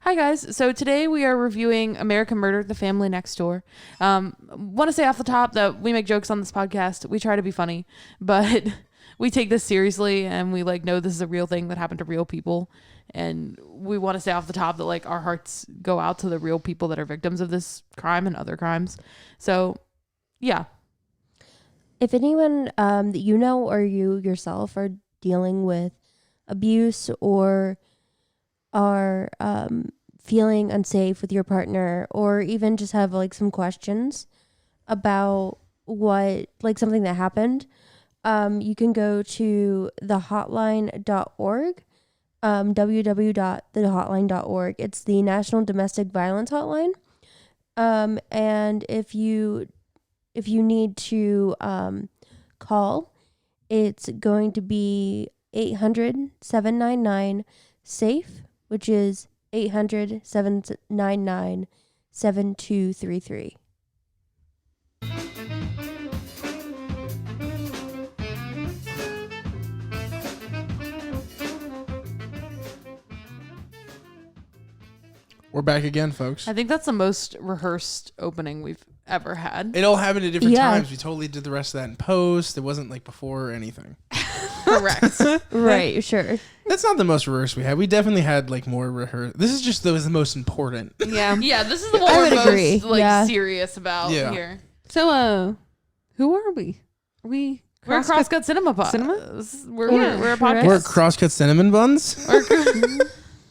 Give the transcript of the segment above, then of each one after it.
Hi guys. So today we are reviewing American Murder: The Family Next Door. Want to say off the top that we make jokes on this podcast. We try to be funny, but we take this seriously, and we know this is a real thing that happened to real people. And we want to say off the top that our hearts go out to the real people that are victims of this crime and other crimes. So, yeah. If anyone that you know or you yourself are dealing with abuse or are feeling unsafe with your partner, or even just have some questions about what something that happened, you can go to thehotline.org, www.thehotline.org. It's the National Domestic Violence Hotline. And if you need to call, it's going to be 800-799-SAFE, which is 800-799-7233. We're back again, folks. I think that's the most rehearsed opening we've ever had. It all happened at different times. We totally did the rest of that in post. It wasn't before or anything. Correct. Right, sure. That's not the most rehearsed we had. We definitely had more rehearsed. This is just the most important. Yeah. Yeah, this is the one we're agree. most serious about here. So, who are we? We're Crosscut Cinema Pod. We're a podcast. We're Crosscut Cinnamon Buns.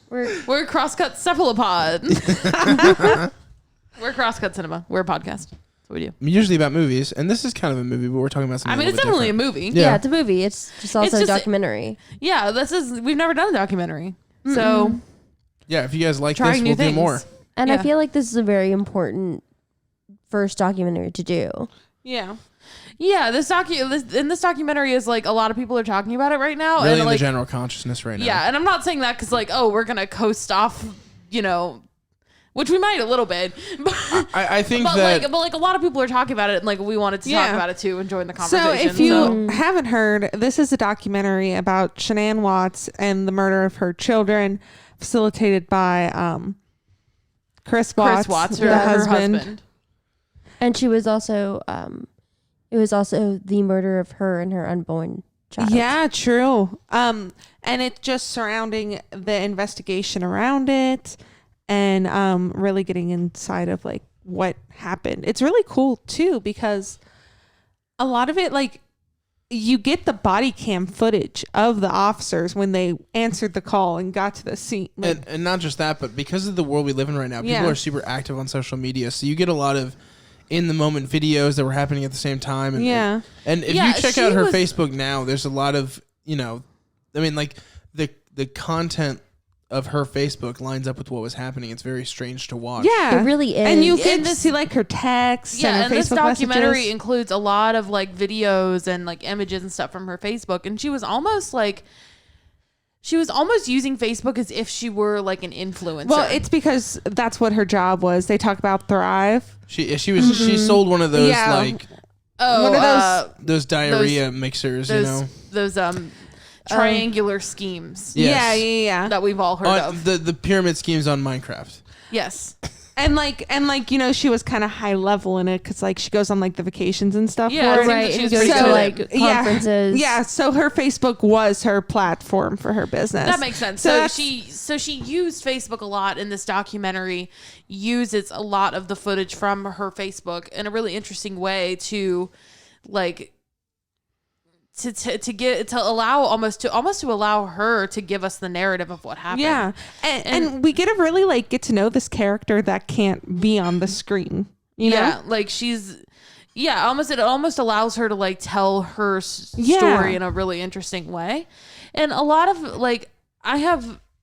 We're Crosscut Cephalopod. We're Crosscut Cinema. We're a podcast. That's what we do. Usually about movies, and this is kind of a movie, but we're talking about something. It's definitely different. A movie. Yeah, it's a movie. It's just also a documentary. Yeah, we've never done a documentary. Mm-mm. So yeah, if you guys like this, we'll do more. And I feel like this is a very important first documentary to do. Yeah. Yeah, this documentary is a lot of people are talking about it right now. Really and in the general consciousness right now. Yeah, and I'm not saying that because we're going to coast off, which we might a little bit. But I think but that... a lot of people are talking about it, and we wanted to talk about it too and join the conversation. So if you haven't heard, this is a documentary about Shanann Watts and the murder of her children, facilitated by Chris Watts, her husband. And she was also... it was also the murder of her and her unborn child. Yeah, true. And it's just surrounding the investigation around it and really getting inside of what happened. It's really cool too because a lot of it you get the body cam footage of the officers when they answered the call and got to the scene. And not just that, but because of the world we live in right now, people are super active on social media, so you get a lot of in the moment videos that were happening at the same time. And, and if you check out her Facebook now, there's a lot of, the content of her Facebook lines up with what was happening. It's very strange to watch. Yeah, it really is. And you get to see her texts. Yeah, and her and Facebook this documentary messages. includes a lot of videos and images and stuff from her Facebook. And she was almost using Facebook as if she were an influencer. Well, it's because that's what her job was. They talk about Thrive. She she sold one of those those diarrhea mixers, those triangular schemes. Yes. Yeah. That we've all heard of. The pyramid schemes on Minecraft. Yes. And she was kind of high level in it because she goes on the vacations and stuff. Yeah, right. She goes to conferences. Yeah. So her Facebook was her platform for her business. That makes sense. So she used Facebook a lot, and this documentary uses a lot of the footage from her Facebook in a really interesting way to allow her to give us the narrative of what happened. Yeah. And we get to really get to know this character that can't be on the screen. You know? It almost allows her to tell her story in a really interesting way. And a lot of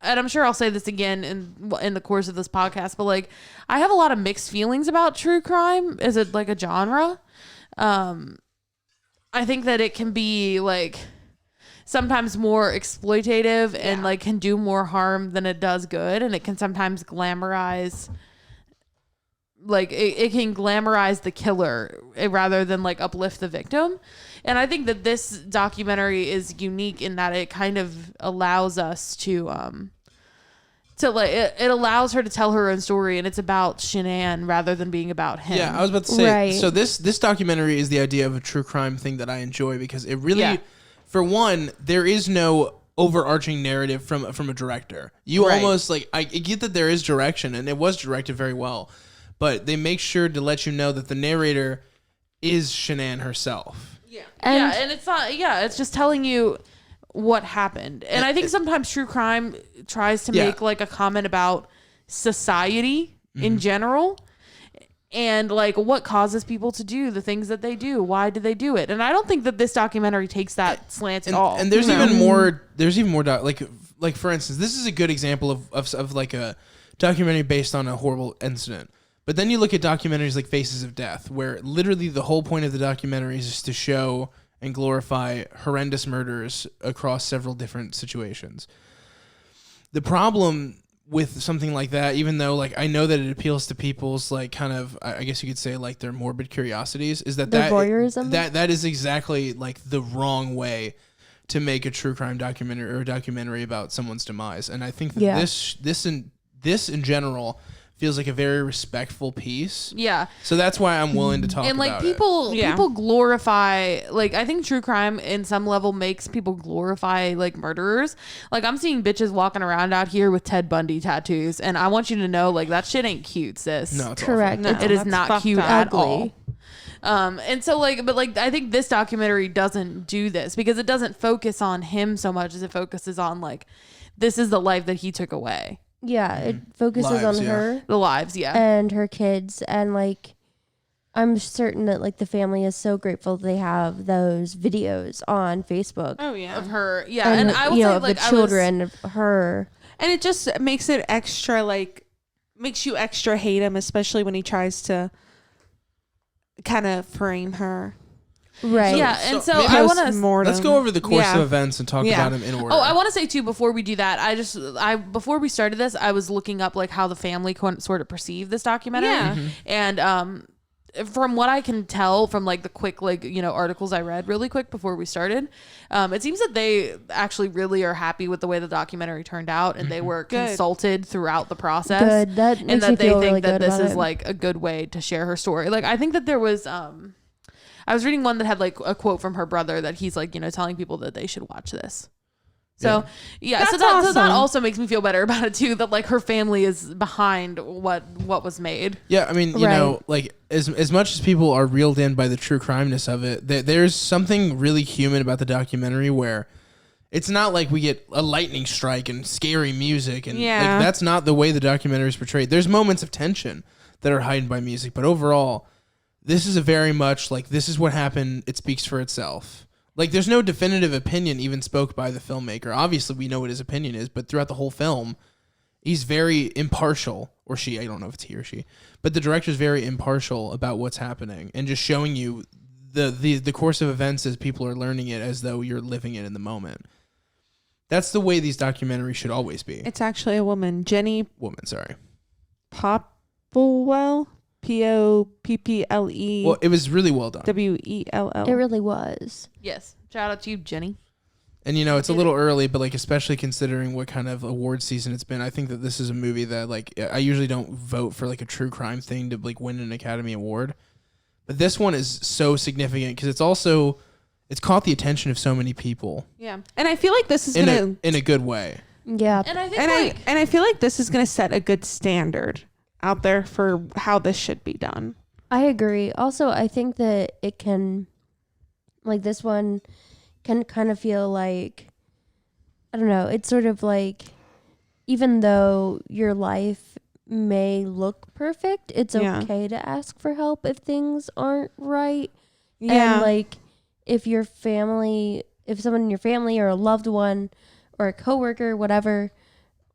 and I'm sure I'll say this again in the course of this podcast, but I have a lot of mixed feelings about true crime. Is it a genre? I think that it can be sometimes more exploitative and can do more harm than it does good, and it can sometimes glamorize it can glamorize the killer rather than uplift the victim. And I think that this documentary is unique in that it kind of allows us to to like it allows her to tell her own story, and it's about Shanann rather than being about him. Yeah, I was about to say. So this documentary is the idea of a true crime thing that I enjoy because it really, for one, there is no overarching narrative from a director. You almost like I get that there is direction, and it was directed very well, but they make sure to let you know that the narrator is Shanann herself. Yeah, and it's not. Yeah, it's just telling you what happened. And I think sometimes true crime tries to make like a comment about society in general and like what causes people to do the things that they do. Why do they do it? And I don't think that this documentary takes that slant at all. And there's even more. There's even more. Like for instance, this is a good example of like a documentary based on a horrible incident. But then you look at documentaries like Faces of Death, where literally the whole point of the documentary is to show and glorify horrendous murders across several different situations. The problem with something like that, even though like I know that it appeals to people's like kind of, I guess you could say like their morbid curiosities, is that voyeurism? that is exactly like the wrong way to make a true crime documentary or a documentary about someone's demise. And I think that this in general feels like a very respectful piece. Yeah. So that's why I'm willing to talk about it. And like people glorify, like I think true crime in some level makes people glorify like murderers. Like I'm seeing bitches walking around out here with Ted Bundy tattoos, and I want you to know like that shit ain't cute, sis. No, it's correct. No, it is not cute at all. And so like, but like I think this documentary doesn't do this because it doesn't focus on him so much as it focuses on like this is the life that he took away. Yeah, it focuses on her. The lives, and her kids. And like, I'm certain that like the family is so grateful they have those videos on Facebook. Oh yeah, of her. Yeah, and I will say like the children of her. And it just makes it extra like makes you extra hate him, especially when he tries to kind of frame her. Right. So I want to let's go over the course of events and talk about him in order. Oh, I want to say too before we do that, before we started this, I was looking up like how the family sort of perceived this documentary, and from what I can tell from like the quick articles I read really quick before we started, it seems that they actually really are happy with the way the documentary turned out, and they were consulted throughout the process. Good. That makes me feel really good about it. And that they think that this is like a good way to share her story. Like I think that there was I was reading one that had like a quote from her brother that he's like, telling people that they should watch this. So That's so that also makes me feel better about it too, that like her family is behind what was made. Yeah, I mean, you know, like as much as people are reeled in by the true crimeness of it, there's something really human about the documentary where it's not like we get a lightning strike and scary music and like, that's not the way the documentary is portrayed. There's moments of tension that are heightened by music, but overall this is a very much like this is what happened. It speaks for itself. Like there's no definitive opinion even spoke by the filmmaker. Obviously we know what his opinion is, but throughout the whole film, he's very impartial, or she, I don't know if it's he or she, but the director's very impartial about what's happening and just showing you the course of events as people are learning it as though you're living it in the moment. That's the way these documentaries should always be. It's actually a woman, Jenny Popplewell. Popple. Well, it was really well done. Well. It really was. Yes. Shout out to you, Jenny. And it's a little early, but like especially considering what kind of award season it's been, I think that this is a movie that like I usually don't vote for like a true crime thing to like win an Academy Award, but this one is so significant because it's caught the attention of so many people. Yeah, and I feel like this is in a good way. Yeah, and I think I feel like this is gonna set a good standard out there for how this should be done. I agree. Also, I think that it can, like this one can kind of feel like, I don't know, it's sort of like, even though your life may look perfect, it's okay to ask for help if things aren't right. Yeah. And like, if someone in your family or a loved one or a coworker, whatever,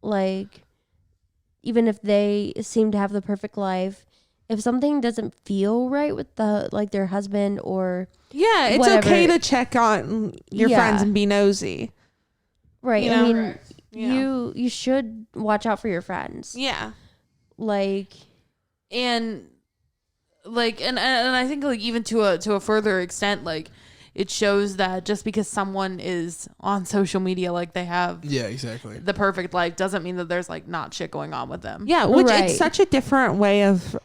like, even if they seem to have the perfect life, if something doesn't feel right with their husband or it's whatever, okay to check on your friends and be nosy. Right. I mean, you should watch out for your friends. Yeah. And I think like even to a further extent, like it shows that just because someone is on social media, like they have the perfect life, doesn't mean that there's like not shit going on with them. Yeah, which it's such a different way of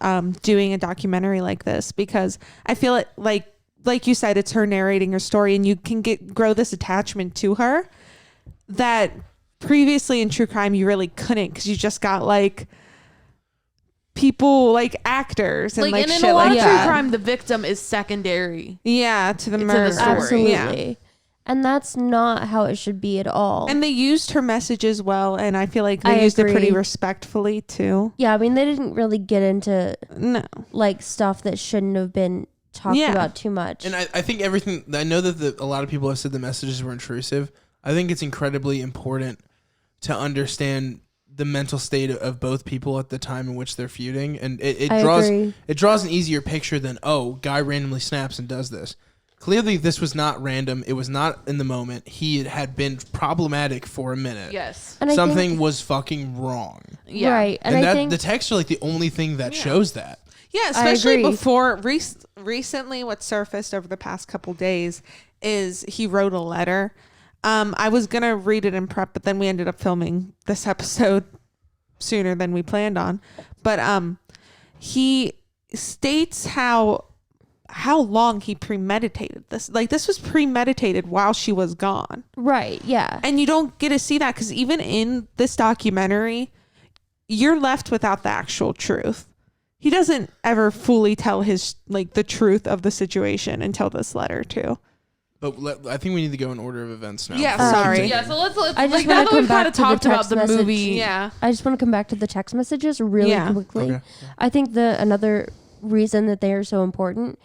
doing a documentary like this, because I feel it like you said, it's her narrating her story, and you can grow this attachment to her that previously in true crime you really couldn't, because you just got like people like actors and like and shit in a lot like of that. true crime, the victim is secondary. To the murder. Absolutely. Yeah. And that's not how it should be at all. And they used her message as well, and I feel like they used it pretty respectfully too. Yeah, I mean, they didn't really get into like stuff that shouldn't have been talked about too much. And I think everything, I know that a lot of people have said the messages were intrusive. I think it's incredibly important to understand the mental state of both people at the time in which they're feuding, and it draws an easier picture than, guy randomly snaps and does this. Clearly this was not random. It was not in the moment. He had been problematic for a minute. Yes. And something was fucking wrong. Yeah. Right. And I think the texts are like the only thing that shows that. Yeah, especially before recently what surfaced over the past couple days is he wrote a letter. I was going to read it in prep, but then we ended up filming this episode sooner than we planned on. But he states how long he premeditated this. Like, this was premeditated while she was gone. Right, yeah. And you don't get to see that, because even in this documentary, you're left without the actual truth. He doesn't ever fully tell the truth of the situation until this letter too. But I think we need to go in order of events now. Yeah, sorry. Yeah, so let's I just want to come back to the text the message. movie. Yeah. I just want to come back to the text messages really quickly. Okay. I think another reason that they are so important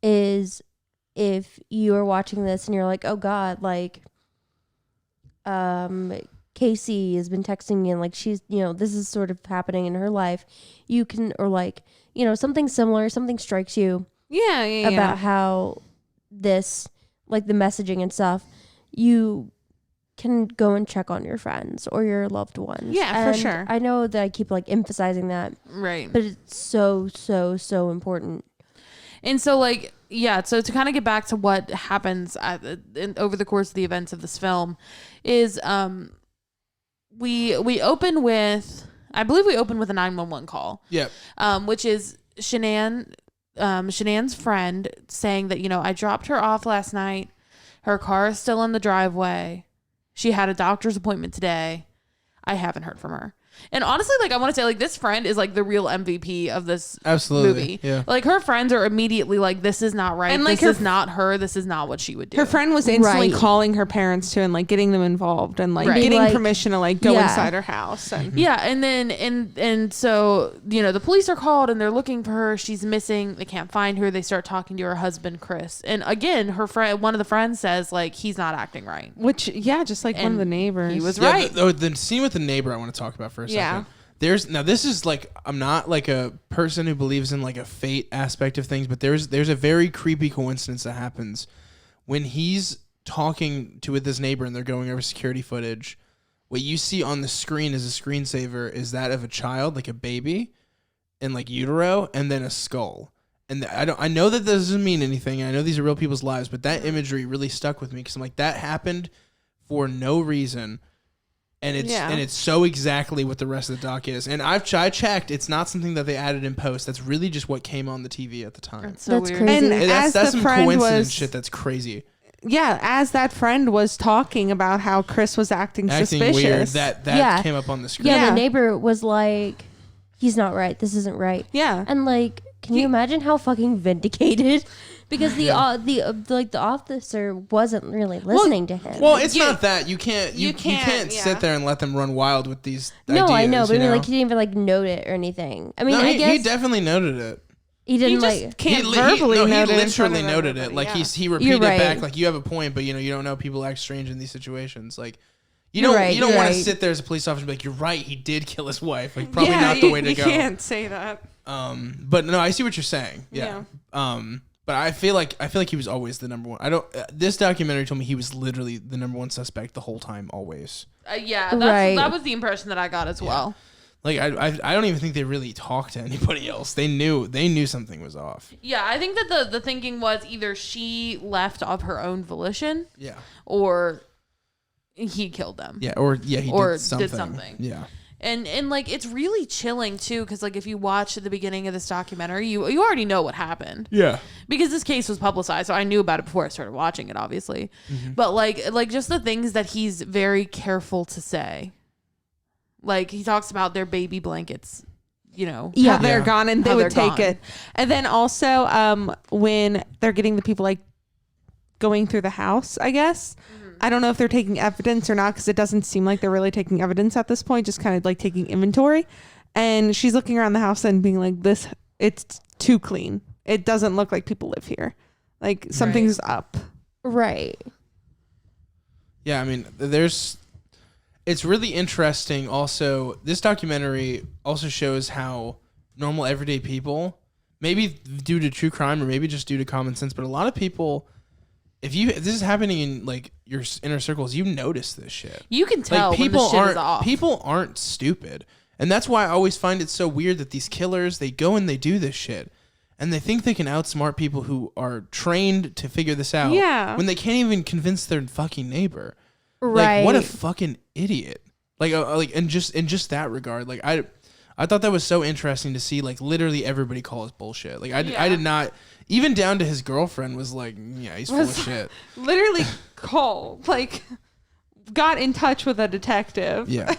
is if you are watching this and you're like, oh God, like, Casey has been texting me and like she's, this is sort of happening in her life. You can, or like, something similar, something strikes you. About how this, like the messaging and stuff, you can go and check on your friends or your loved ones. Yeah, for sure. I know that I keep like emphasizing that. Right. But it's so, so, so important. And so like, so to kind of get back to what happens over the course of the events of this film is we open with, I believe we open with a 911 call. Yep. Which is Shanann's friend saying that, I dropped her off last night. Her car is still in the driveway. She had a doctor's appointment today. I haven't heard from her. And honestly, like, I want to say, like, this friend is like the real MVP of this movie. Yeah. Like, her friends are immediately like, this is not right. And like, this is not her. This is not what she would do. Her friend was instantly calling her parents too and like getting them involved and like getting permission to like go inside her house. And and then and so, the police are called and they're looking for her. She's missing. They can't find her. They start talking to her husband, Chris. And again, her friend, one of the friends says like, he's not acting right. Which, just like one of the neighbors. He was right. The scene with the neighbor I want to talk about for a second. This is like, I'm not like a person who believes in like a fate aspect of things, but there's a very creepy coincidence that happens when he's talking with his neighbor and they're going over security footage. What you see on the screen as a screensaver is that of a child, like a baby, in like utero, and then a skull. And I know that this doesn't mean anything. I know these are real people's lives, but that imagery really stuck with me because I'm like, that happened for no reason. And it's so exactly what the rest of the doc is. And I checked, it's not something that they added in post. That's really just what came on the TV at the time. That's so weird. Crazy. And that's some coincidence shit that's crazy. Yeah, as that friend was talking about how Chris was acting suspicious. Weird. That came up on the screen. Yeah, the neighbor was like, he's not right. This isn't right. Yeah. And like, can you imagine how fucking vindicated? Because the officer wasn't really listening to him. Well, it's not that you can't sit there and let them run wild with these ideas. No, I know, but I mean, like, he didn't even like note it or anything. I mean, I guess he definitely noted it. He didn't can't verbally note it. He literally noted it. Like he repeated it back. Like, you have a point, but you don't know, people act strange in these situations. Like, you don't want to sit there as a police officer and be like, you're right, he did kill his wife. Like, probably not the way to go. You can't say that. But no, I see what you're saying. Yeah. But I feel like he was always the number one. This documentary told me he was literally the number one suspect the whole time, always. That was the impression that I got as well. Like I don't even think they really talked to anybody else. They knew something was off. Yeah, I think that the thinking was either she left of her own volition. Yeah. Or he killed them. Yeah, or he did something. Yeah. And like it's really chilling too, because like if you watch at the beginning of this documentary, you already know what happened. Yeah. Because this case was publicized, so I knew about it before I started watching it, obviously. Mm-hmm. But like just the things that he's very careful to say. Like he talks about their baby blankets, you know. Yeah, they're gone and they would take it. And then also when they're getting the people like going through the house, I guess. I don't know if they're taking evidence or not, because it doesn't seem like they're really taking evidence at this point, just kind of like taking inventory. And she's looking around the house and being like, it's too clean. It doesn't look like people live here. Like something's up. Right. Yeah, I mean, it's really interesting. Also, this documentary also shows how normal everyday people, maybe due to true crime or maybe just due to common sense, but a lot of people, if this is happening in like your inner circles, you notice this shit. You can tell when the shit is off. People aren't stupid. And that's why I always find it so weird that these killers, they go and they do this shit. And they think they can outsmart people who are trained to figure this out. Yeah. When they can't even convince their fucking neighbor. Right. Like, what a fucking idiot. Like in just that regard, like I thought that was so interesting to see. Like literally everybody call us bullshit. Like I did not, even down to his girlfriend was like, yeah, he's full of shit. Literally got in touch with a detective. Yeah.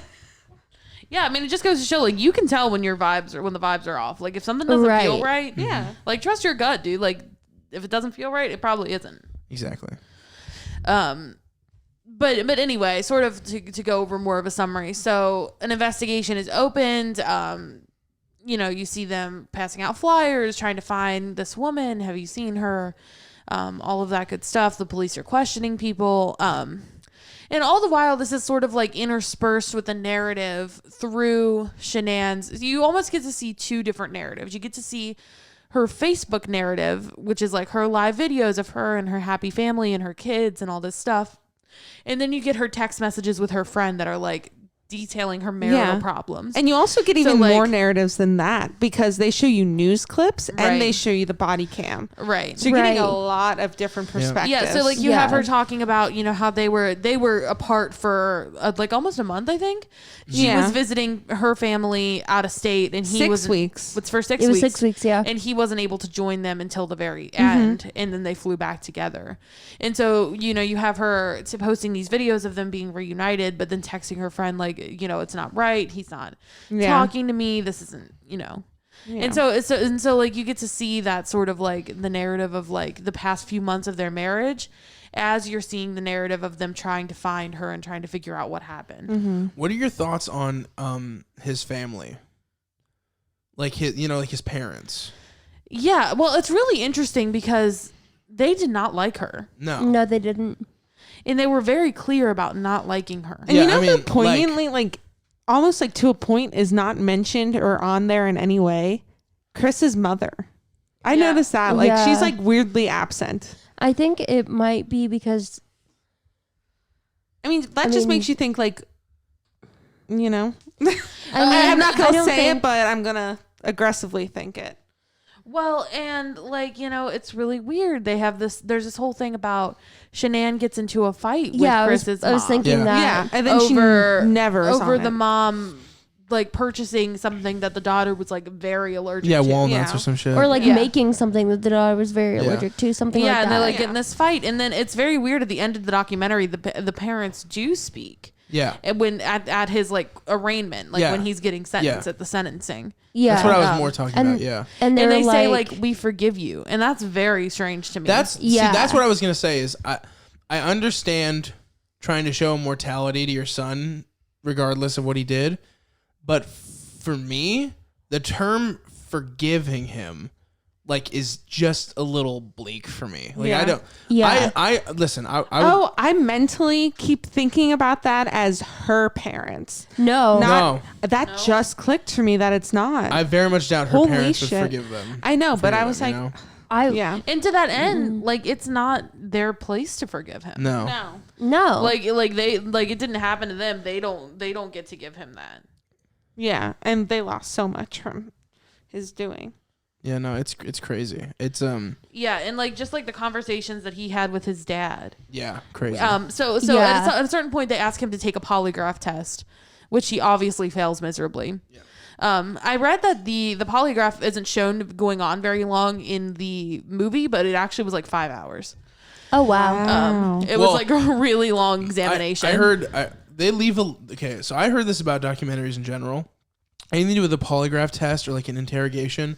Yeah, I mean, it just goes to show, like, you can tell when the vibes are off. Like, if something doesn't feel right, yeah, like, trust your gut, dude. Like, if it doesn't feel right, it probably isn't. Exactly. But anyway, sort of to go over more of a summary. So an investigation is opened. You know, you see them passing out flyers, trying to find this woman. Have you seen her? All of that good stuff. The police are questioning people. And all the while, this is sort of like interspersed with the narrative through Shanann's. You almost get to see two different narratives. You get to see her Facebook narrative, which is like her live videos of her and her happy family and her kids and all this stuff. And then you get her text messages with her friend that are like detailing her marital problems. And you also get even more narratives than that, because they show you news clips and they show you the body cam. Right. So you're getting a lot of different perspectives. Yeah. So like you have her talking about, you know, how they were apart for like almost a month, I think. She was visiting her family out of state, and he was 6 weeks. It's for 6 weeks. It was 6 weeks, yeah. And he wasn't able to join them until the very end, and then they flew back together. And so, you know, you have her posting these videos of them being reunited, but then texting her friend like, you know, it's not right. He's not talking to me. This isn't, you know. Yeah. And so like you get to see that sort of like the narrative of like the past few months of their marriage, as you're seeing the narrative of them trying to find her and trying to figure out what happened. Mm-hmm. What are your thoughts on his family? Like his parents? Yeah, well, it's really interesting because they did not like her. No, they didn't. And they were very clear about not liking her. And the poignantly, like almost like to a point, is not mentioned or on there in any way. Chris's mother. I noticed that. Like she's like weirdly absent. I think it might be because, I mean, that just makes you think like, you know, I'm not going to say it, but I'm going to aggressively think it. Well, and like, you know, it's really weird. There's this whole thing about Shanann gets into a fight with Chris's mom. I was thinking that. Yeah. And then she never is over on the it. Mom like purchasing something that the daughter was like very allergic to. Yeah, walnuts or some shit. Or like making something that the daughter was very allergic to, something like that. Yeah, and they're like getting this fight. And then it's very weird at the end of the documentary, the parents do speak. Yeah. And when at his like arraignment, like when he's getting sentenced at the sentencing. Yeah. That's what I was more talking about. Yeah. And they say like, we forgive you. And that's very strange to me. That's what I was going to say is I understand trying to show mortality to your son regardless of what he did. But for me, the term forgiving him like is just a little bleak for me. Like I don't. Yeah. I listen. I mentally keep thinking about that as her parents. No. That just clicked for me that it's not. I very much doubt her parents would forgive them. I know, but I was like, And to that end, like it's not their place to forgive him. No. Like they it didn't happen to them. They don't get to give him that. Yeah, and they lost so much from his doing. Yeah, no, it's crazy. It's yeah, and like just like the conversations that he had with his dad. Yeah, crazy. So at a certain point they ask him to take a polygraph test, which he obviously fails miserably. Yeah. I read that the polygraph isn't shown going on very long in the movie, but it actually was like 5 hours. Oh wow. It was like a really long examination. I heard they leave so I heard this about documentaries in general. Anything to do with a polygraph test or like an interrogation,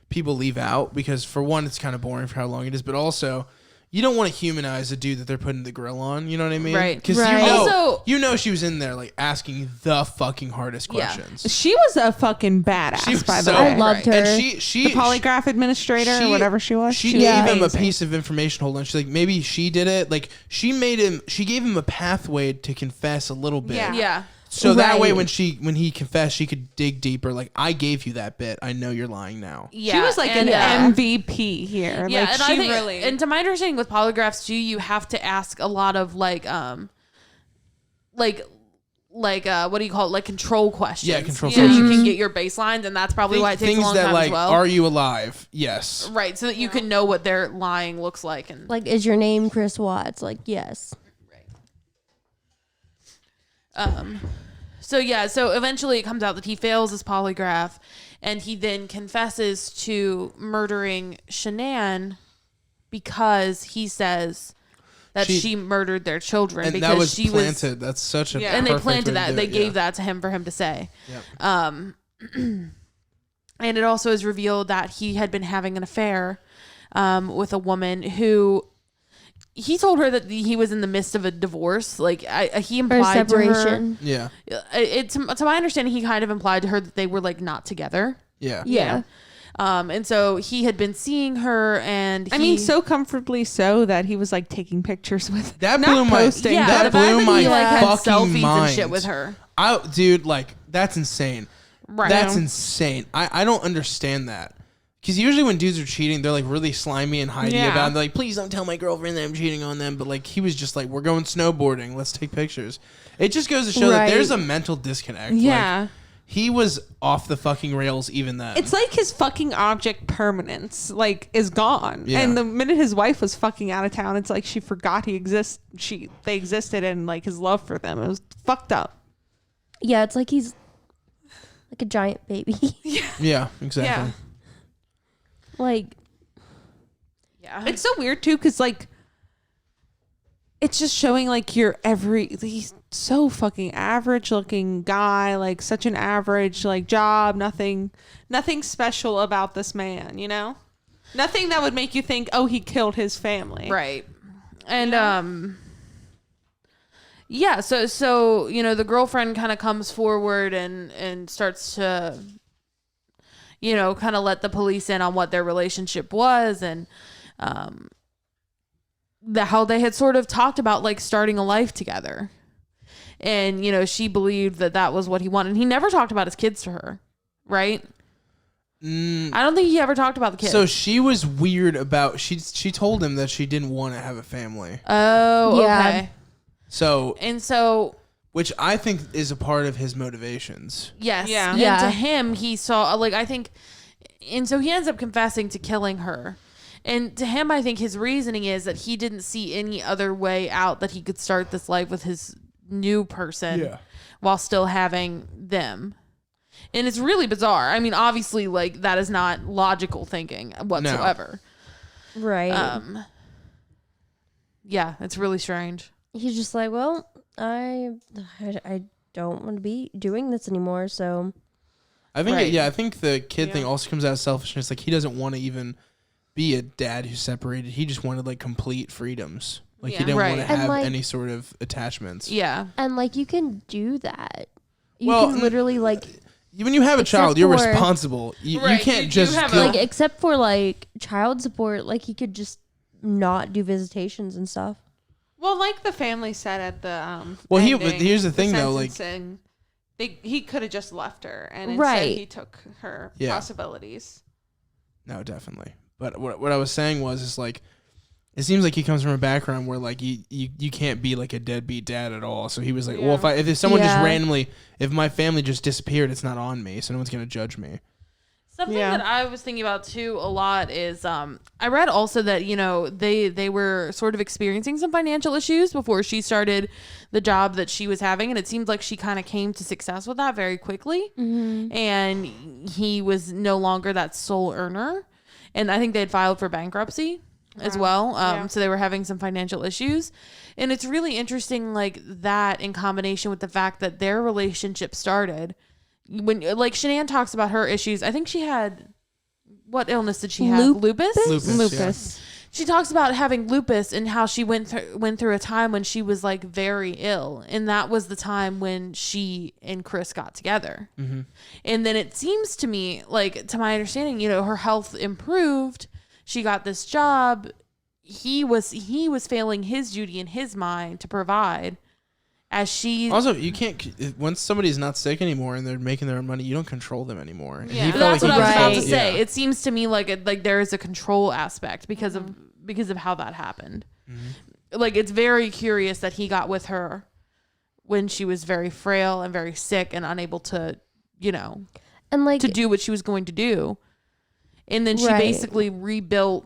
people leave out because for one, it's kind of boring for how long it is, but also you don't want to humanize the dude that they're putting the grill on. You know what I mean? Right. Because you know she was in there like asking the fucking hardest questions. She was a fucking badass, by the way. I loved her. And she the polygraph administrator or whatever she was. She gave him a piece of information. Hold on. She's like, maybe she did it. Like she gave him a pathway to confess a little bit. Yeah. So that way, when he confessed, she could dig deeper. Like, I gave you that bit. I know you're lying now. Yeah, she was like an MVP here. Yeah, like, and she I think, really. and to my understanding, with polygraphs too, you have to ask a lot of what do you call it? Like control questions. Yeah, control so questions. you can get your baselines, and that's probably why it takes a long time as well. Are you alive? Yes. Right, so that you can know what their lying looks like, and like, is your name Chris Watts? Like, yes. So eventually it comes out that he fails his polygraph, and he then confesses to murdering Shanann because he says that she murdered their children, and because that was she planted. That's such a and they perfect planted way to that. do They it, gave that to him for him to say. Yep. And it also is revealed that he had been having an affair with a woman who. He told her that he was in the midst of a divorce. Like he implied to her. Yeah. To my understanding, he kind of implied to her that they were like not together. Yeah. Yeah. And so he had been seeing her, and I mean, so comfortably so that he was like taking pictures with. That blew my. Posting, yeah, that the fact blew that my he like had fucking selfies mind. and shit with her. Dude, like that's insane. Right. That's insane. I don't understand that. Because usually when dudes are cheating, they're like really slimy and hidey about it. They're like, please don't tell my girlfriend that I'm cheating on them. But like he was just like, we're going snowboarding. Let's take pictures. It just goes to show that there's a mental disconnect. Yeah. Like, he was off the fucking rails even then. It's like his fucking object permanence like is gone. Yeah. And the minute his wife was fucking out of town, it's like she forgot they existed, and like his love for them. It was fucked up. Yeah, it's like he's like a giant baby. Yeah, exactly. Yeah. Like, Yeah. It's so weird too, because like it's just showing like he's so fucking average looking guy, like such an average like job, nothing special about this man, you know? Nothing that would make you think, oh, he killed his family. Right. And so you know, the girlfriend kind of comes forward and starts to, you know, kind of let the police in on what their relationship was, and how they had sort of talked about like starting a life together. And, you know, she believed that was what he wanted. He never talked about his kids to her, right? I don't think he ever talked about the kids. So she was weird about, she told him that she didn't want to have a family. Oh, Yeah. okay. So, which I think is a part of his motivations. Yes. Yeah. And Yeah. to him, he saw, like, I think, and so he ends up confessing to killing her. And to him, I think his reasoning is that he didn't see any other way out that he could start this life with his new person while still having them. And it's really bizarre. I mean, obviously, like, that is not logical thinking whatsoever. No. right. Yeah, it's really strange. He's just like, well, I don't want to be doing this anymore, so. I think, Right. I think the kid thing also comes out of selfishness. Like, he doesn't want to even be a dad who's separated. He just wanted, like, complete freedoms. Like, he didn't want to Right. have like, any sort of attachments. And, like, you can do that. You Well, can literally, like... When you have a child, you're responsible. You can't just... like, except for, like, child support, like, he could just not do visitations and stuff. Well, like the family said at the Well, ending, here's the thing, though, like... he could have just left her, and instead Right. he took her Yeah. possibilities. No, definitely. But what I was saying is like, it seems like he comes from a background where like you can't be like a deadbeat dad at all. So he was like, well, if someone just randomly, if my family just disappeared, it's not on me, so no one's gonna judge me. Something that I was thinking about too a lot is I read also that, you know, they were sort of experiencing some financial issues before she started the job that she was having, and it seems like she kind of came to success with that very quickly. Mm-hmm. And he was no longer that sole earner, and I think they had filed for bankruptcy as well. So they were having some financial issues, and it's really interesting, like that in combination with the fact that their relationship started when, like, Shanann talks about her issues. I think she had, what illness did she have? Lupus. Yeah. She talks about having lupus and how she went through a time when she was like very ill, and that was the time when she and Chris got together. Mm-hmm. And then it seems to me, like, to my understanding, you know, her health improved. She got this job. He was failing his duty in his mind to provide. As she also, you can't, once somebody's not sick anymore and they're making their own money, you don't control them anymore. Yeah, that's what I was about to say. Yeah. It seems to me like there is a control aspect because of how that happened. Mm-hmm. Like, it's very curious that he got with her when she was very frail and very sick and unable to, you know, and like to do what she was going to do, and then she basically rebuilt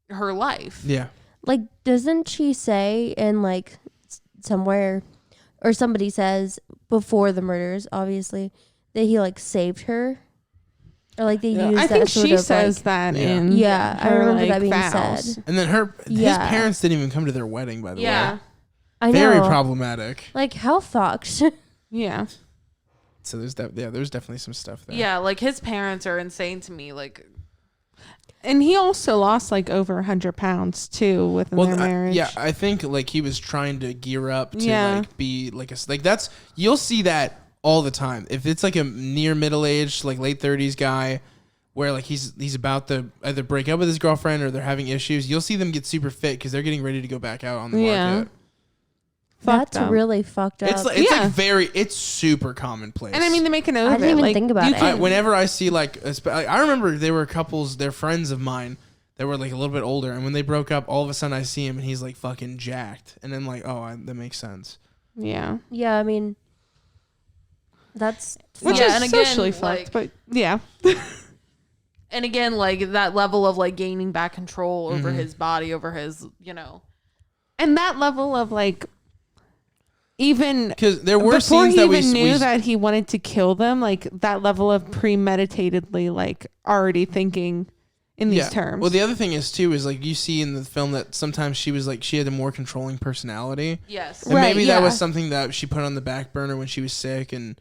her life. Yeah, like, doesn't she say in like somewhere, or somebody says before the murders, obviously, that he like saved her, or like they use I that think sort she of says like, that in I remember like, that being vows. said. And then his parents didn't even come to their wedding, by the way. I know. Very problematic. Like, how fucked. Yeah. So there's definitely some stuff there. Yeah, like his parents are insane to me. Like, and he also lost like over 100 pounds too within their marriage. I think like he was trying to gear up to like be like that's, you'll see that all the time. If it's like a near middle-aged, like late 30s guy where like he's about to either break up with his girlfriend or they're having issues, you'll see them get super fit because they're getting ready to go back out on the market. That's really fucked up. It's like it's super commonplace. And I mean, they make a note of it. I didn't even think about it. Whenever I see like, I remember there were couples, they're friends of mine that were like a little bit older, and when they broke up, all of a sudden I see him and he's like fucking jacked, and then like, that makes sense. Yeah. Yeah, I mean, that's which is and socially again, fucked, but yeah. And again, like that level of like gaining back control over his body, over his, you know, and that level of like. Even because there were before scenes he that even knew that he wanted to kill them, like that level of premeditatedly, like already thinking in these terms. Well, the other thing is too is like you see in the film that sometimes she was like she had a more controlling personality. Yes, and maybe that was something that she put on the back burner when she was sick, and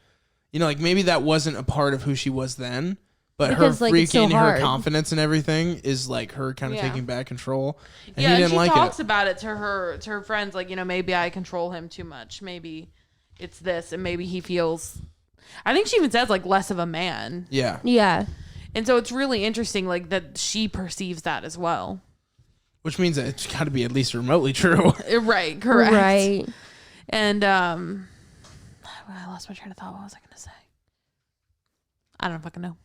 you know, like maybe that wasn't a part of who she was then. But because, her like, regaining her confidence and everything is like her kind of taking back control. And he didn't like it. She talks about it to her friends, like, you know, maybe I control him too much. Maybe it's this, and maybe he feels. I think she even says like less of a man. Yeah. Yeah. And so it's really interesting, like that she perceives that as well. Which means that it's got to be at least remotely true. Right. Correct. Right. And I lost my train of thought. What was I going to say? I don't fucking know.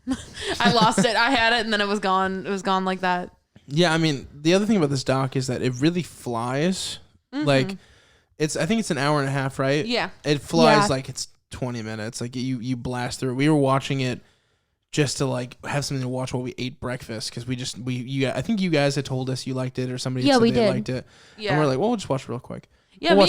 I lost it. I had it and then it was gone. It was gone like that. Yeah, I mean, the other thing about this doc is that it really flies. Mm-hmm. Like, I think it's an hour and a half, right? Yeah. It flies like it's 20 minutes. Like, you blast through it. We were watching it just to, like, have something to watch while we ate breakfast because I think you guys had told us you liked it or somebody had said they liked it. Yeah. And we're like, well, we'll just watch it real quick. Yeah, me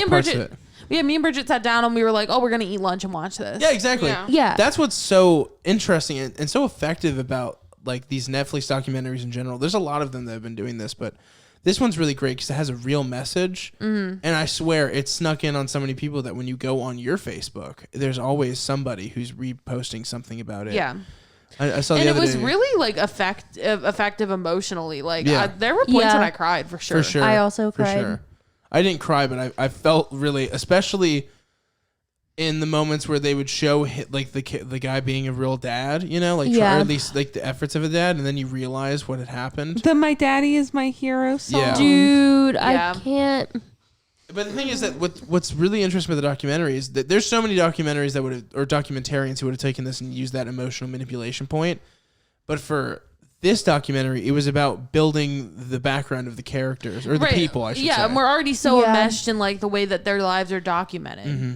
and Bridget sat down and we were like, oh, we're going to eat lunch and watch this. Yeah, exactly. Yeah. That's what's so interesting and so effective about like these Netflix documentaries in general. There's a lot of them that have been doing this, but this one's really great because it has a real message. Mm-hmm. And I swear it's snuck in on so many people that when you go on your Facebook, there's always somebody who's reposting something about it. Yeah. I saw the and other it was day. really like effective emotionally. Like there were points when I cried for sure. For sure. I also cried. For sure. I didn't cry, but I felt really, especially in the moments where they would show like the guy being a real dad, you know, like or at least like the efforts of a dad, and then you realize what had happened. The "My Daddy Is My Hero" song, dude, I can't. But the thing is that what's really interesting with the documentary is that there's so many documentaries or documentarians who would have taken this and used that emotional manipulation point, but for this documentary, it was about building the background of the characters or the people, I should say. Yeah, and we're already so enmeshed in like the way that their lives are documented. Mm-hmm.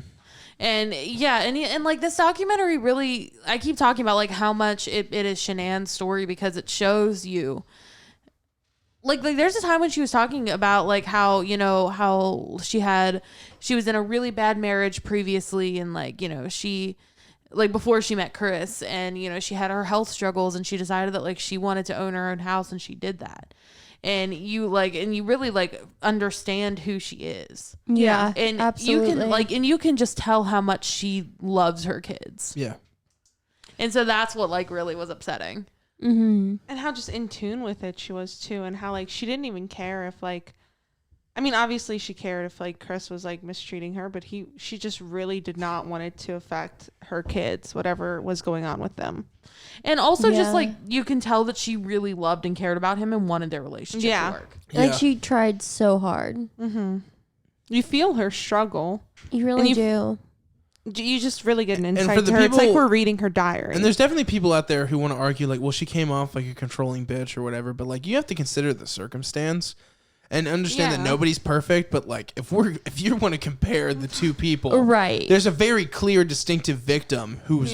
And and like this documentary really, I keep talking about like how much it is Shanann's story because it shows you. Like there's a time when she was talking about like how, you know, how she was in a really bad marriage previously, and like, you know, she like before she met Chris, and you know, she had her health struggles, and she decided that like she wanted to own her own house, and she did that. And you really like understand who she is. Yeah. And absolutely. you can just tell how much she loves her kids. Yeah. And so that's what like really was upsetting. Mm-hmm. And how just in tune with it she was too, and how like she didn't even care if like, I mean, obviously she cared if like Chris was like mistreating her, but she just really did not want it to affect her kids, whatever was going on with them. And also just like you can tell that she really loved and cared about him and wanted their relationship to work. Like she tried so hard. Mm-hmm. You feel her struggle. You really do. You just really get an insight for the to her. people, it's like we're reading her diary. And there's definitely people out there who want to argue like, well, she came off like a controlling bitch or whatever, but like you have to consider the circumstance and understand that nobody's perfect. But like if you want to compare the two people, right? There's a very clear, distinctive victim who was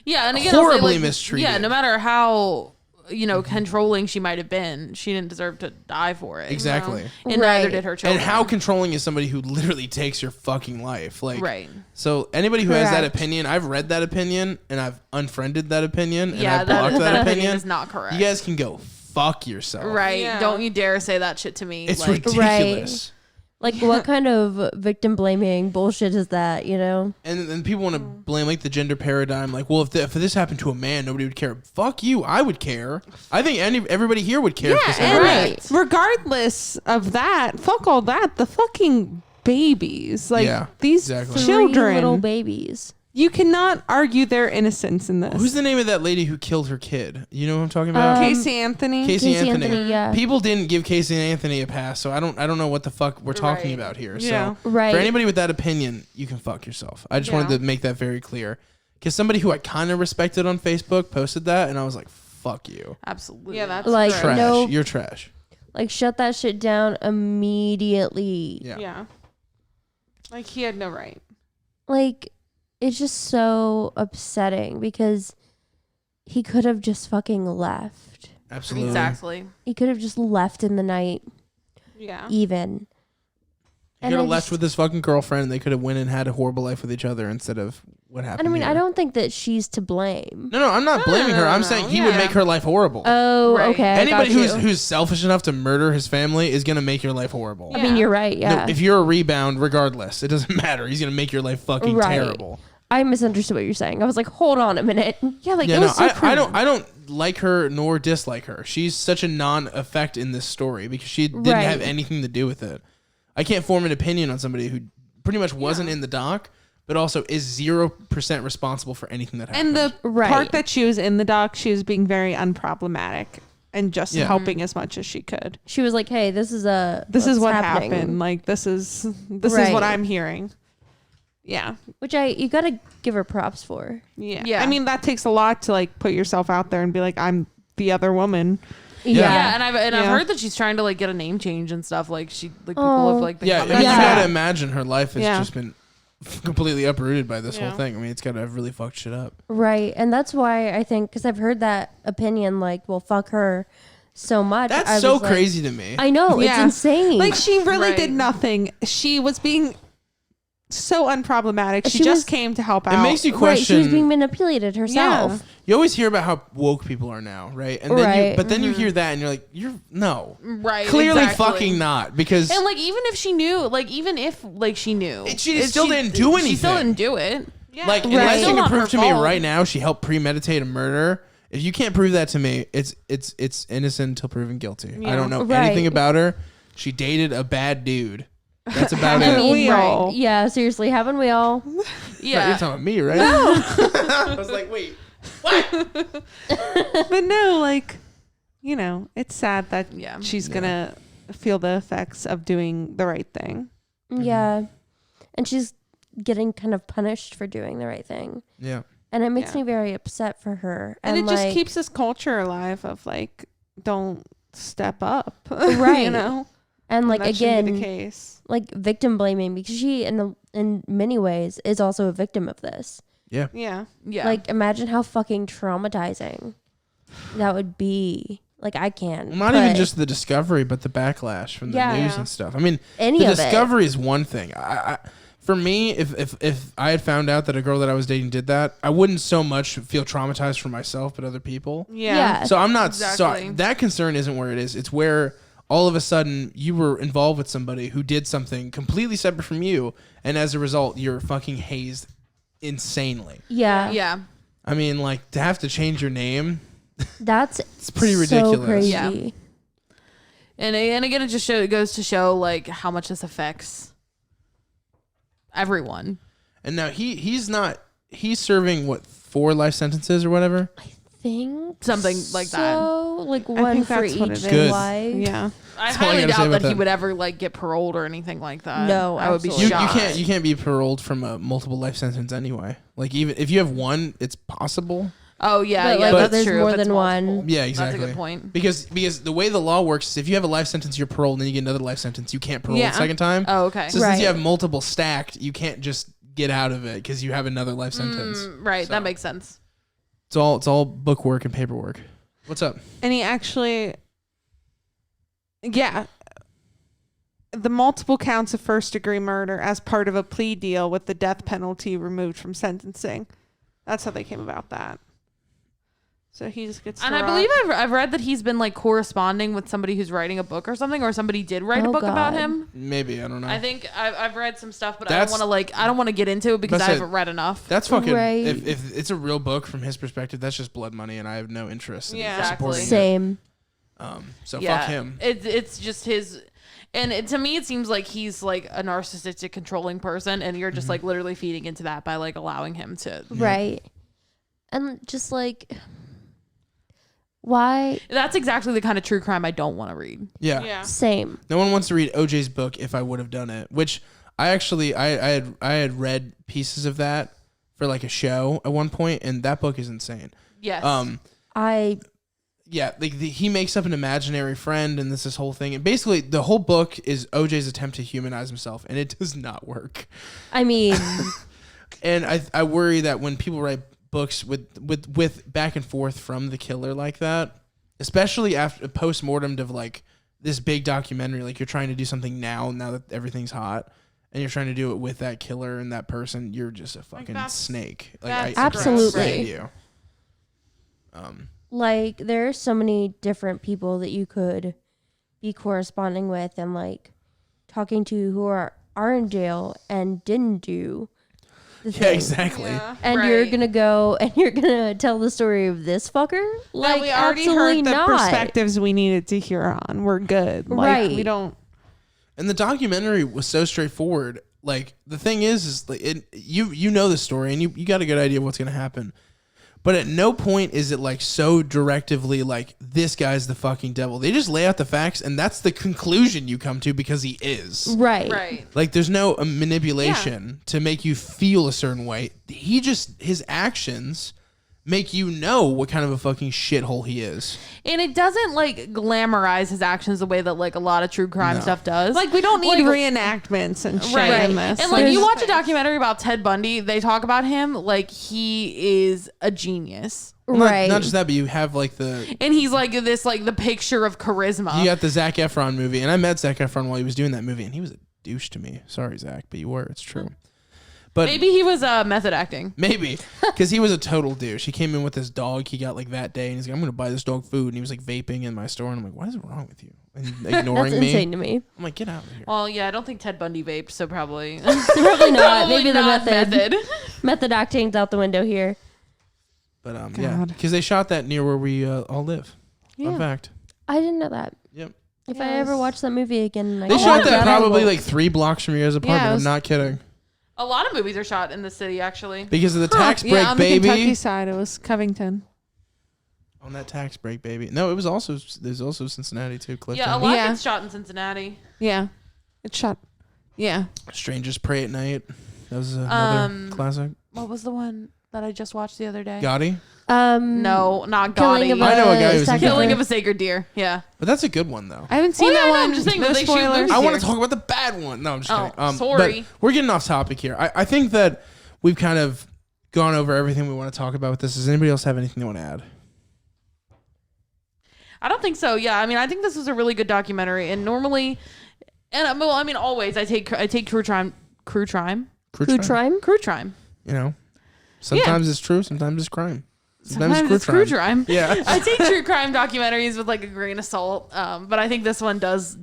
and again, horribly like, mistreated. Yeah, no matter how, you know, controlling she might have been, she didn't deserve to die for it. Exactly. You know? And neither did her children. And how controlling is somebody who literally takes your fucking life? Like, right. So anybody who has that opinion, I've read that opinion and I've unfriended that opinion and I've blocked that opinion. Is not correct. You guys can go fuck yourself. Right. Yeah. Don't you dare say that shit to me. It's like, ridiculous. Right. Like, what kind of victim blaming bullshit is that, you know? And then people want to blame, like, the gender paradigm. Like, well, if this happened to a man, nobody would care. Fuck you. I would care. I think everybody here would care. Yeah, and regardless of that, fuck all that. The fucking babies. Like, these children. 3 little babies. You cannot argue their innocence in this. Who's the name of that lady who killed her kid? You know what I'm talking about? Casey Anthony. Casey Anthony. Yeah. People didn't give Casey Anthony a pass, so I don't know what the fuck we're talking about here. Yeah. So for anybody with that opinion, you can fuck yourself. I just wanted to make that very clear. Because somebody who I kind of respected on Facebook posted that, and I was like, fuck you. Absolutely. Yeah, that's like trash. No, you're trash. Like, shut that shit down immediately. Yeah. Like, he had no right. Like, it's just so upsetting because he could have just fucking left. Absolutely. Exactly. He could have just left in the night. Yeah. Even. He could have left with his fucking girlfriend and they could have went and had a horrible life with each other instead of what happened. And I mean, here. I don't think that she's to blame. No, I'm not blaming her. I'm saying he would make her life horrible. Oh, okay. Anybody who's selfish enough to murder his family is going to make your life horrible. Yeah. I mean, you're right, yeah. No, if you're a rebound, regardless, it doesn't matter. He's going to make your life fucking terrible. I misunderstood what you're saying. I was like, hold on a minute. Yeah, like, it was so I don't like her nor dislike her. She's such a non-effect in this story because she didn't have anything to do with it. I can't form an opinion on somebody who pretty much wasn't in the doc, but also is 0% responsible for anything that happened. And the part that she was in the doc, she was being very unproblematic and just helping as much as she could. She was like, hey, this is what happened. Like, this is what I'm hearing. Yeah. Which you got to give her props for. Yeah. I mean, that takes a lot to like put yourself out there and be like, I'm the other woman. Yeah, and I've heard that she's trying to like get a name change and stuff. Like people have like been you gotta imagine her life has just been completely uprooted by this whole thing. I mean, it's gotta have really fucked shit up. Right, and that's why I think because I've heard that opinion, like, well, fuck her so much. That's so crazy to me. I know it's insane. Like she really did nothing. She was being so unproblematic. She just came to help out. It makes you question. She was being manipulated herself. Yeah. You always hear about how woke people are now, right? And then then you hear that and you're like, clearly fucking not, because and like even if she knew, she still didn't do anything. She still didn't do it. Yeah. Like unless you can prove to me right now she helped premeditate a murder. If you can't prove that to me, it's innocent until proven guilty. Yeah. I don't know anything about her. She dated a bad dude. That's about it. We all. Yeah, seriously, haven't we all? Yeah. You're talking about me, right? No. I was like, wait, what? But no, like, you know, it's sad that she's going to feel the effects of doing the right thing. Yeah. And she's getting kind of punished for doing the right thing. Yeah. And it makes me very upset for her. And it just keeps this culture alive of like, don't step up. Right. You know? And like, again, the case. Like victim blaming, because she in many ways is also a victim of this. Yeah. Yeah. Yeah. Like, imagine how fucking traumatizing that would be. Like, I can't. Well, not even just the discovery, but the backlash from the news and stuff. I mean, the discovery is one thing. For me, if I had found out that a girl that I was dating did that, I wouldn't so much feel traumatized for myself, but other people. Yeah. So I'm not. Exactly. So that concern isn't where it is. It's where all of a sudden you were involved with somebody who did something completely separate from you, and as a result, you're fucking hazed insanely. Yeah. Yeah. I mean, like, to have to change your name. It's pretty ridiculous. So crazy. Yeah. And again, it goes to show like how much this affects everyone. And now he's serving what, 4 life sentences or whatever. I think something like that. So like one for each life. Yeah. I highly doubt that he would ever like get paroled or anything like that. No, I would be shocked. You can't be paroled from a multiple life sentence anyway. Like, even if you have one, it's possible. Oh yeah, but that's there's true. more than one. Yeah, exactly. That's a good point. Because the way the law works is if you have a life sentence, you're paroled, and then you get another life sentence, you can't parole the second time. Oh, okay. So since you have multiple stacked, you can't just get out of it because you have another life sentence. Right, that makes sense. It's all bookwork and paperwork. What's up? And he actually, the multiple counts of first-degree murder as part of a plea deal with the death penalty removed from sentencing. That's how they came about that. So he just gets. And I believe I've read that he's been like corresponding with somebody who's writing a book or something, or somebody did write a book about him. Maybe, I don't know. I think I've read some stuff, but I don't want to get into it because I haven't read enough. That's fucking. Right. If it's a real book from his perspective, that's just blood money, and I have no interest in supporting it. Same. So fuck him. It's just his. And to me, it seems like he's like a narcissistic, controlling person, and you're just like literally feeding into that by like allowing him to. Right. And just like, why? That's exactly the kind of true crime I don't want to read. Yeah. Same. No one wants to read OJ's book if I would have done it, which I actually, I had read pieces of that for like a show at one point, and that book is insane. Yes. Yeah, like he makes up an imaginary friend, and this whole thing. And basically, the whole book is OJ's attempt to humanize himself, and it does not work. I mean, and I worry that when people write books with back and forth from the killer like that, especially after post-mortem of like this big documentary, like you're trying to do something now that everything's hot, and you're trying to do it with that killer and that person, you're just a fucking snake. Like, I absolutely. you. Like, there are so many different people that you could be corresponding with and like talking to who are in jail and didn't do the thing. Exactly. Yeah. And you're gonna go and you're gonna tell the story of this fucker? Like, no, we already heard the perspectives we needed to hear on. We're good. Like, right. We don't. And the documentary was so straightforward. Like, the thing is like you know the story and you got a good idea of what's gonna happen. But at no point is it like so directively like this guy's the fucking devil. They just lay out the facts, and that's the conclusion you come to because he is. Right. Like, there's no manipulation to make you feel a certain way. His actions make you know what kind of a fucking shithole he is. And it doesn't like glamorize his actions the way that like a lot of true crime stuff does. Like, we don't need reenactments and shit in this. And like, you watch a documentary about Ted Bundy, they talk about him like he is a genius. Right. Not just that, but you have like and he's like this, like the picture of charisma. You got the Zac Efron movie, and I met Zac Efron while he was doing that movie, and he was a douche to me. Sorry, Zach, but you were. It's true. But maybe he was method acting. Maybe. Because he was a total douche. He came in with this dog he got like that day, and he's like, I'm going to buy this dog food. And he was like vaping in my store. And I'm like, what is wrong with you? And ignoring That's me. insane to me. I'm like, get out of here. Well, yeah, I don't think Ted Bundy vaped, so probably. Probably not. Maybe not the method acting's out the window here. But yeah, because they shot that near where we all live. Fun fact. I didn't know that. Yep. If I ever watch that movie again, they shot that probably like 3 blocks from your guys' apartment. I'm not kidding. A lot of movies are shot in the city, actually. Because of the tax break, on baby. the Kentucky side, it was Covington. On that tax break, baby. No, there's also Cincinnati too. Clifton. Yeah, a lot gets shot in Cincinnati. Yeah, it's shot. Yeah. Strangers Pray at Night. That was another classic. What was the one? that I just watched the other day. Gotti? No, not Gotti. I know a guy who's Killing of a Sacred Deer. Yeah. But that's a good one, though. I haven't seen that one. I'm just saying, no they shoot spoilers. movies I want here. to talk about the bad one. No, I'm just kidding. Sorry. But we're getting off topic here. I think that we've kind of gone over everything we want to talk about with this. Does anybody else have anything they want to add? I don't think so. Yeah, I mean, I think this was a really good documentary, and normally, and well, I mean, always I take true crime. You know, sometimes it's true, sometimes it's crime. Sometimes it's true crime. Yeah, I take true crime documentaries with like a grain of salt, but I think this one does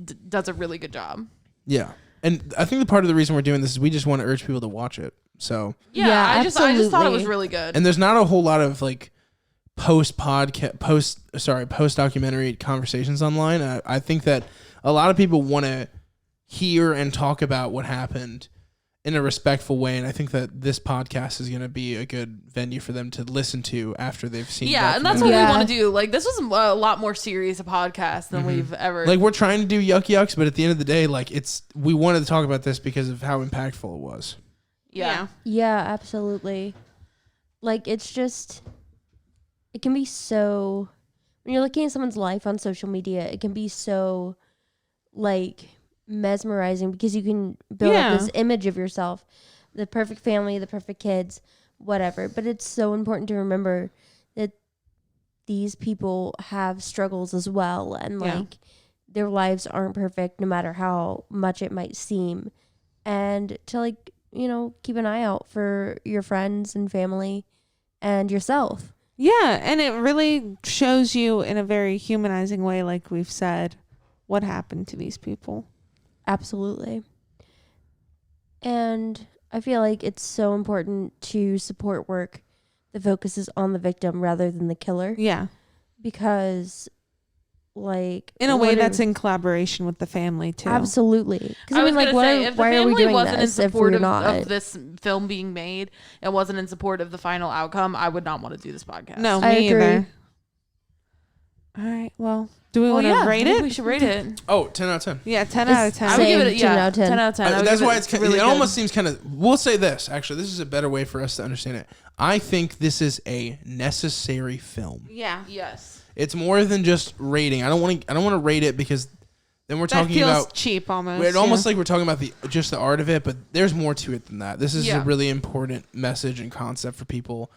a really good job. Yeah, and I think the part of the reason we're doing this is we just want to urge people to watch it. So yeah, I just thought it was really good. And there's not a whole lot of like post documentary conversations online. I think that a lot of people want to hear and talk about what happened in a respectful way, and I think that this podcast is going to be a good venue for them to listen to after they've seen. Yeah, and that's what we want to do. Like, this was a lot more serious a podcast than we've ever. Like, we're trying to do yucks, but at the end of the day, like, we wanted to talk about this because of how impactful it was. Yeah. Yeah, absolutely. Like, it's just, it can be so, when you're looking at someone's life on social media, it can be so, like, mesmerizing because you can build up this image of yourself, the perfect family, the perfect kids, whatever. But it's so important to remember that these people have struggles as well, and like their lives aren't perfect no matter how much it might seem, and to like, you know, keep an eye out for your friends and family and yourself. Yeah, and it really shows you in a very humanizing way, like we've said, what happened to these people. Absolutely. And I feel like it's so important to support work that focuses on the victim rather than the killer. Yeah. Because, like, in a way that's in collaboration with the family, too. Absolutely. Because I was like, if the family wasn't in support of this film being made and wasn't in support of the final outcome, I would not want to do this podcast. No, me either. All right, well, do we want to rate it? We should rate it. Oh, 10 out of 10. Yeah, 10 out of 10. I would give it 10 out of 10. 10 out of 10. That's why it's really it almost seems kind of, we'll say this, actually, this is a better way for us to understand it. I think this is a necessary film. Yeah. Yes. It's more than just rating. I don't want to rate it because then we're talking about cheap almost. It's almost like we're talking about just the art of it, but there's more to it than that. This is a really important message and concept for people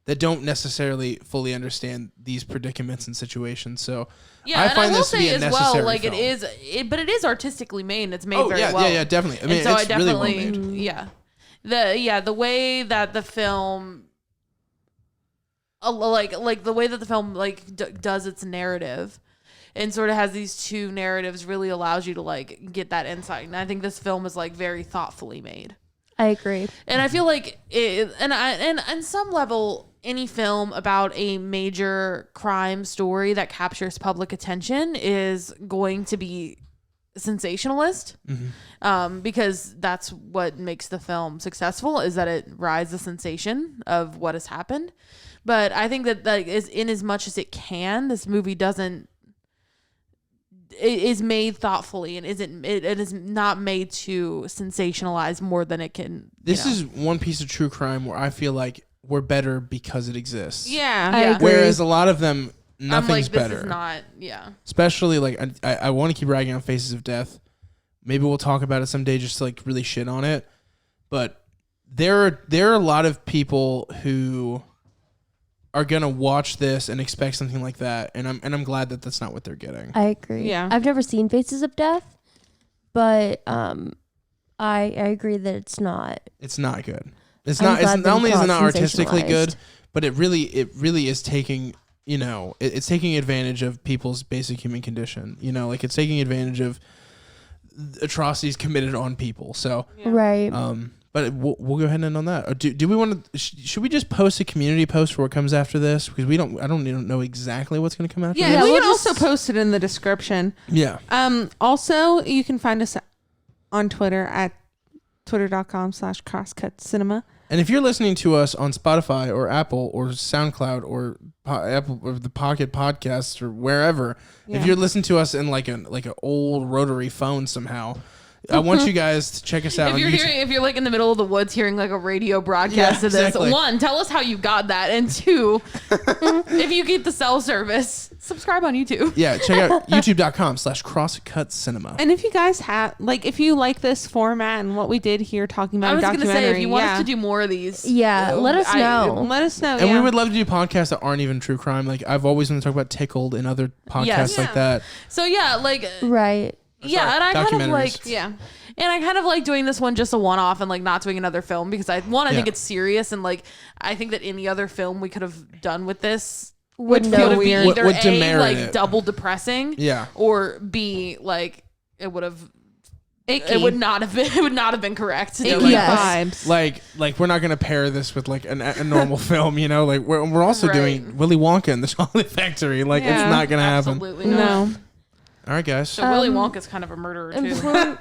that don't necessarily fully understand these predicaments and situations. So I find this to be a necessary like film. but it is artistically made and it's made very well. Yeah, definitely. I mean, so it's really well made. The way that the film like the way that the film does its narrative and sort of has these two narratives really allows you to like get that insight. And I think this film is like very thoughtfully made. I agree. And I feel like and on some level, any film about a major crime story that captures public attention is going to be sensationalist, because that's what makes the film successful, is that it rides the sensation of what has happened. But I think that is in as much as it can, this movie is made thoughtfully and it is not made to sensationalize more than it can. This is one piece of true crime where I feel like we're better because it exists. Yeah. I agree. Whereas a lot of them, nothing's this better. Is not, Especially like I want to keep ragging on Faces of Death. Maybe we'll talk about it someday, just to like really shit on it. But there are a lot of people who are gonna watch this and expect something like that, and I'm glad that that's not what they're getting. I agree. Yeah. I've never seen Faces of Death, but I agree that it's not. It's not good. It's not. It's not only is it not artistically good, but it really is taking. You know, it's taking advantage of people's basic human condition. You know, like it's taking advantage of atrocities committed on people. So right. But we'll go ahead and end on that. Do we want to? Should we just post a community post for what comes after this? Because I don't even know exactly what's going to come after. Yeah, this. we can also post it in the description. Yeah. Also, you can find us on Twitter at twitter.com/crosscutcinema. And if you're listening to us on Spotify or Apple or SoundCloud or Apple or the Pocket Podcasts or wherever, if you're listening to us in like an old rotary phone somehow, I want you guys to check us out. If you're like in the middle of the woods hearing like a radio broadcast of this, exactly. 1, tell us how you got that, and 2, if you get the cell service, subscribe on YouTube. Yeah, check out youtube.com/crosscutcinema. And if you guys have, like, if you like this format and what we did here talking about I was documentary, going to say, if you want us to do more of these, let us know. Let us know. And we would love to do podcasts that aren't even true crime. Like, I've always wanted to talk about Tickled and other podcasts like that. So yeah, like right. Yeah, and I kind of like and I kind of like doing this one just a one-off and like not doing another film because I think it's serious, and like I think that any other film we could have done with this would feel weird. Either would A, like it. double depressing, or B, like it would have. It would not have been correct. Vibes. Like we're not gonna pair this with like a normal film, you know. Like we're also doing Willy Wonka and the Chocolate Factory. Like it's not gonna happen. Absolutely not. No. All right, guys. So Willy Wonka's kind of a murderer too.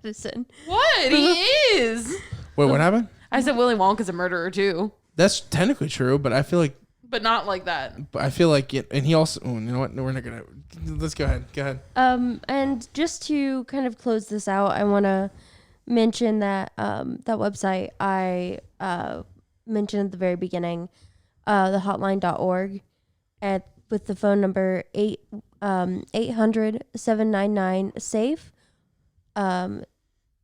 Madison. What? He is. Wait, what happened? I said Willy Wonka's a murderer too. That's technically true, but I feel like. But not like that. But I feel like it, and he also. Oh, you know what? No, we're not gonna. Let's go ahead. Go ahead. And just to kind of close this out, I want to mention that that website I mentioned at the very beginning, the hotline.org, with the phone number 800-799-SAFE,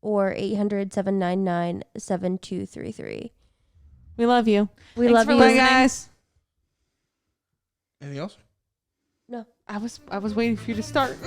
or 800-799-7233. We love you. We love you guys. Anything else? No. I was waiting for you to start.